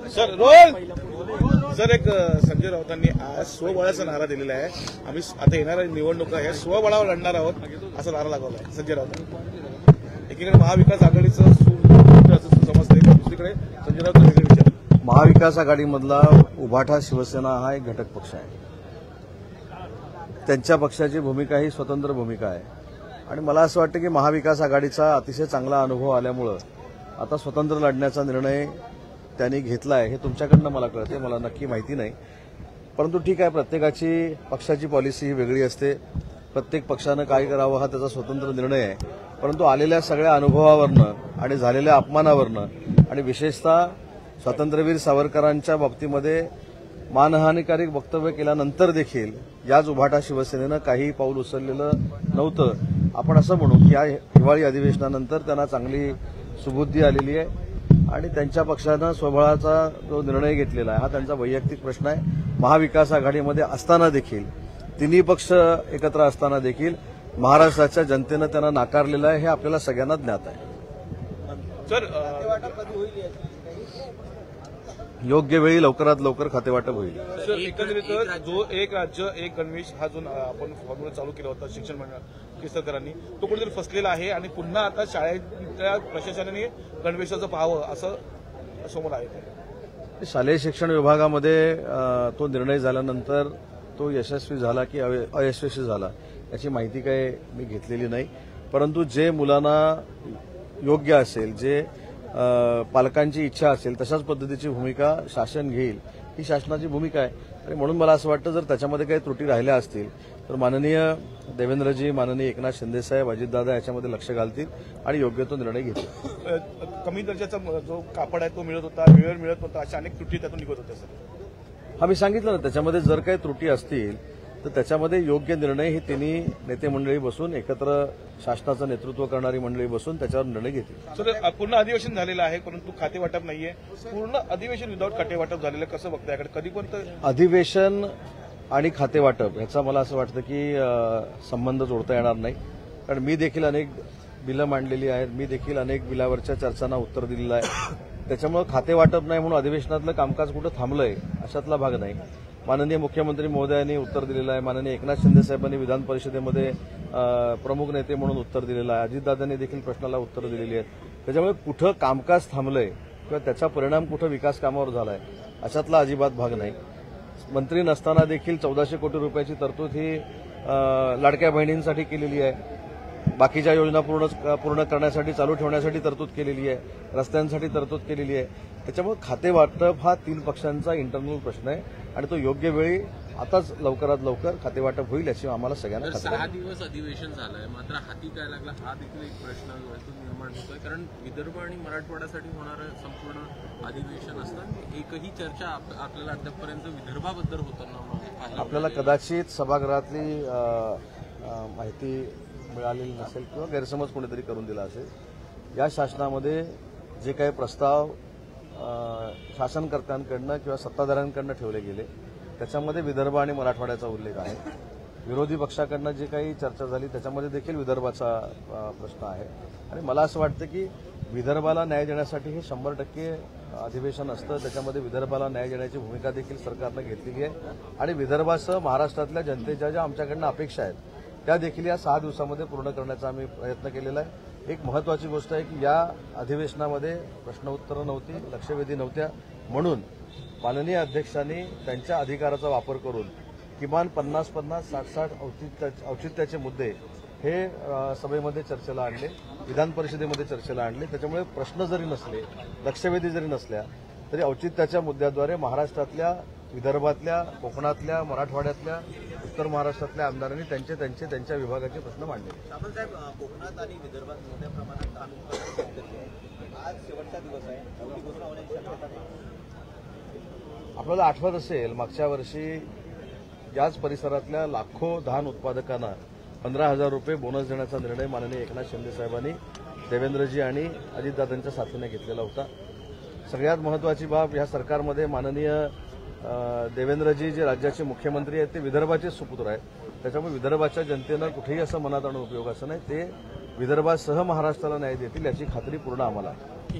Sir role sir एक संजय राऊतांनी आज स्वबळाचा नारा दिलेला आहे. आम्ही आता येणाऱ्या निवडणुका आहे स्वबळावर लढणार आहोत असा नारा लागवला आहे संजय राऊतांनी. एकीकडे महाविकास आघाडीचं समजतंय, दुसरीकडे संजय राऊत वेगळे विचार. महाविकास आघाडीमधला उभाठा शिवसेना हा एक घटक पक्ष आहे. त्यांच्या पक्षाची भूमिका ही स्वतंत्र भूमिका आहे आणि मला असं वाटतं की महाविकास आघाडीचा अतिशय चांगला अनुभव आल्यामुळं आता स्वतंत्र लढण्याचा निर्णय त्यांनी घेतला आहे. हे तुमच्याकडनं मला कळते, मला नक्की माहिती नाही. परंतु ठीक आहे, प्रत्येकाची पक्षाची पॉलिसी ही वेगळी असते. प्रत्येक पक्षानं काय करावं हा त्याचा स्वतंत्र निर्णय आहे. परंतु आलेल्या सगळ्या अनुभवावरनं आणि झालेल्या अपमानावरनं आणि विशेषतः स्वातंत्र्यवीर सावरकरांच्या बाबतीमध्ये मानहानीकारक वक्तव्य केल्यानंतर देखील याच उभाटा शिवसेनेनं काही पाऊल उचललेलं नव्हतं. आपण असं म्हणू की या हिवाळी अधिवेशनानंतर त्यांना चांगली सुबुद्धी आलेली आहे आणि त्यांच्या पक्षानं स्वबळाचा जो निर्णय घेतलेला आहे हा त्यांचा वैयक्तिक प्रश्न आहे. महाविकास आघाडीमध्ये असताना देखील तिन्ही पक्ष एकत्र असताना देखील महाराष्ट्राच्या जनतेनं त्यांना नाकारलेलं आहे हे आपल्याला सगळ्यांना ज्ञात आहे. सर योग्य वेळी लवकरात लवकर खातेवाटप होईल. सर एकंदरीत जो एक राज्य एक गणवेश हा जो आपण फॉर्म्युला चालू केला होता शिक्षण मंडळ केसरकरांनी तो कुठेतरी फसलेला आहे आणि पुन्हा आता शाळेच्या प्रशासनाने गणवेशाचं पाहावं असं समोर आहे. शालेय शिक्षण विभागामध्ये तो निर्णय झाल्यानंतर तो यशस्वी झाला की अयशस्वी झाला याची माहिती काही मी घेतलेली नाही. परंतु जे मुलांना योग्य असेल, जे पालकांची इच्छा असेल तशाच पद्धतीची भूमिका शासन घेईल ही शासनाची भूमिका आहे. आणि म्हणून मला असं वाटतं जर त्याच्यामध्ये काही त्रुटी राहिल्या असतील तर माननीय देवेंद्रजी, माननीय एकनाथ शिंदेसाहेब, अजितदादा याच्यामध्ये लक्ष घालतील आणि योग्य तो निर्णय घेतील. कमी दर्जाचा जो कापड आहे तो मिळत होता, वेळेवर मिळत नव्हता, अशा अनेक त्रुटी त्यातून निघत होत्या. सर मी सांगितलं ना, त्याच्यामध्ये जर काही त्रुटी असतील तर त्याच्यामध्ये योग्य निर्णय ही तिन्ही नेते मंडळी बसून एकत्र शासनाचं नेतृत्व करणारी मंडळी बसून त्याच्यावर निर्णय घेतील. सर पूर्ण अधिवेशन झालेलं आहे परंतु खातेवाटप नाहीये. पूर्ण अधिवेशन विदाऊट खातेवाटप झालेलं कसं बघताय? कधी पण अधिवेशन आणि खातेवाटप ह्याचा मला असं वाटतं की संबंध जोडता येणार नाही. कारण मी देखील अनेक बिलं मांडलेली आहेत, मी देखील अनेक बिलावरच्या चर्चांना उत्तर दिलेलं आहे. त्याच्यामुळे खातेवाटप नाही म्हणून अधिवेशनातलं कामकाज कुठं थांबलंय अशातला भाग नाही. माननीय मुख्यमंत्री महोदयांनी उत्तर दिलेलं आहे, माननीय एकनाथ शिंदे साहेबांनी विधान परिषदेमध्ये प्रमुख नेते म्हणून उत्तर दिलेलं आहे, अजितदादांनी देखील प्रश्नाला उत्तर दिलेली आहेत. त्याच्यामुळे कुठं कामकाज थांबलंय किंवा त्याचा परिणाम कुठं विकास कामावर झालाय अशातला अजिबात भाग नाही. मंत्री नसताना देखील 1400 कोटी रुपयाची तरतूद ही लाडक्या बहिणींसाठी केलेली आहे. बाकीच्या योजना पूर्ण करण्यासाठी, चालू ठेवण्यासाठी तरतूद केलेली आहे, रस्त्यांसाठी तरतूद केलेली आहे. त्याच्यामुळे खातेवाटप हा तीन पक्षांचा इंटरनल प्रश्न आहे आणि तो योग्य वेळी आताच लवकरात लवकर खातेवाटप होईल याची आम्हाला सगळ्यांना खात्री आहे. 6 दिवस अधिवेशन झालंय, मात्र हाती काय लागला हा देखील एक प्रश्न निर्माण होतोय. कारण विदर्भ आणि मराठवाड्यासाठी होणारं संपूर्ण अधिवेशन असतं, एकही चर्चा आपल्याला अद्यापपर्यंत विदर्भाबद्दल होताना आपल्याला कदाचित सभागृहातली माहिती मिळालेली नसेल किंवा गैरसमज कोणीतरी करून दिला असेल. या शासनामध्ये जे काही प्रस्ताव शासनकर्त्यांकडनं किंवा सत्ताधाऱ्यांकडनं ठेवले गेले त्याच्यामध्ये विदर्भ आणि मराठवाड्याचा उल्लेख आहे. विरोधी पक्षाकडनं जे काही चर्चा झाली त्याच्यामध्ये देखील विदर्भाचा प्रश्न आहे. आणि मला असं वाटतं की विदर्भाला न्याय देण्यासाठी हे 100% अधिवेशन असतं. त्याच्यामध्ये विदर्भाला न्याय देण्याची भूमिका देखील सरकारनं घेतलेली आहे आणि विदर्भासह महाराष्ट्रातल्या जनतेच्या ज्या आमच्याकडनं अपेक्षा आहेत त्या देखील या 6 दिवसामध्ये पूर्ण करण्याचा आम्ही प्रयत्न केलेला आहे. एक महत्वाची गोष्ट आहे की या अधिवेशनामध्ये प्रश्नोत्तरं नव्हती, लक्षवेधी नव्हत्या, म्हणून माननीय अध्यक्षांनी त्यांच्या अधिकाराचा वापर करून किमान 50-50, 60-60 औचित्याचे मुद्दे हे सभेमध्ये चर्चेला आणले, विधान परिषदेमध्ये चर्चेला आणले. त्याच्यामुळे प्रश्न जरी नसले, लक्षवेधी जरी नसल्या तरी औचित्याच्या मुद्द्याद्वारे महाराष्ट्रातल्या, विदर्भातल्या, कोकणातल्या, मराठवाड्यातल्या, उत्तर महाराष्ट्रातल्या आमदारांनी त्यांच्या विभागाचे प्रश्न मांडले. साहेब, कोकणात आणि विदर्भात मोठ्या प्रमाणात आज शेवटचा दिवस आहे, घोषणा होण्याची शक्यता नाही. आपल्याला आठवत असेल मागच्या वर्षी याच परिसरातल्या लाखो धान उत्पादकांना 15,000 रुपये बोनस देण्याचा निर्णय माननीय एकनाथ शिंदे साहेबांनी देवेंद्रजी आणि अजितदादांच्या साथीने घेतलेला होता. सगळ्यात महत्वाची बाब, या सरकारमध्ये माननीय देवेंद्रजी जे राज्याचे मुख्यमंत्री आहेत ते विदर्भाचे सुपुत्र आहेत. त्याच्यामुळे विदर्भाच्या जनतेनं कुठेही असं मनात आणून उपयोगाचं नाही. ते विदर्भासह महाराष्ट्राला न्याय देतील याची खात्री पूर्ण आम्हाला आहे.